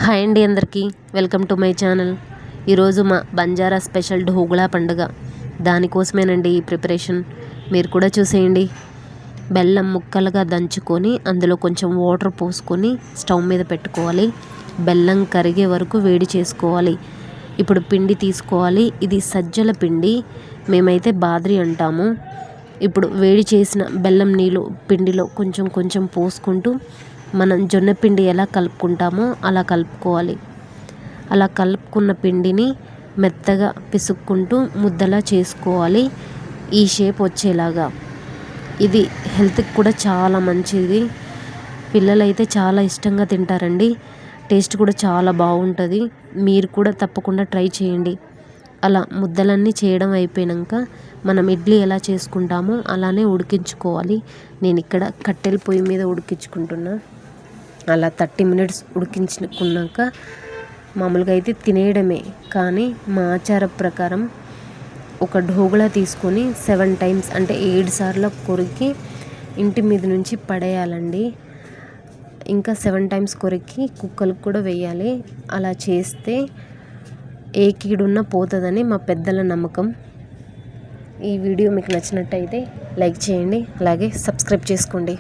Hi అండి అందరికీ welcome to my channel. ఈరోజు మా బంజారా స్పెషల్ ఢోగ్లా పండుగ. దానికోసమేనండి ఈ ప్రిపరేషన్. మీరు కూడా చూసేయండి. బెల్లం ముక్కలుగా దంచుకొని అందులో కొంచెం వాటర్ పోసుకొని స్టవ్ మీద పెట్టుకోవాలి. బెల్లం కరిగే వరకు వేడి చేసుకోవాలి. ఇప్పుడు పిండి తీసుకోవాలి. ఇది సజ్జల పిండి, మేమైతే బాద్రి అంటాము. ఇప్పుడు వేడి చేసిన బెల్లం నీళ్ళు పిండిలో కొంచెం కొంచెం పోసుకుంటూ మనం జొన్న పిండి ఎలా కలుపుకుంటామో అలా కలుపుకోవాలి. అలా కలుపుకున్న పిండిని మెత్తగా పిసుక్కుంటూ ముద్దలా చేసుకోవాలి, ఈ షేప్ వచ్చేలాగా. ఇది హెల్త్కి కూడా చాలా మంచిది. పిల్లలైతే చాలా ఇష్టంగా తింటారండి. టేస్ట్ కూడా చాలా బాగుంటుంది. మీరు కూడా తప్పకుండా ట్రై చేయండి. అలా ముద్దలన్నీ చేయడం అయిపోయాక మనం ఇడ్లీ ఎలా చేసుకుంటామో అలానే ఉడికించుకోవాలి. నేను ఇక్కడ కట్టెల పొయ్యి మీద ఉడికించుకుంటున్నా. అలా 30 minutes ఉడికించుకున్నాక మామూలుగా అయితే తినేయడమే. కానీ మా ఆచార ప్రకారం ఒక ఢోగ్లా తీసుకొని 7 times అంటే 7 సార్లు కొరికి ఇంటి మీద నుంచి పడేయాలండి. ఇంకా 7 times కొరికి కుక్కలకు కూడా వేయాలి. అలా చేస్తే ఏ కీడున్నా పోతుందని మా పెద్దల నమ్మకం. ఈ వీడియో మీకు నచ్చినట్టయితే లైక్ చేయండి, అలాగే సబ్స్క్రైబ్ చేసుకోండి.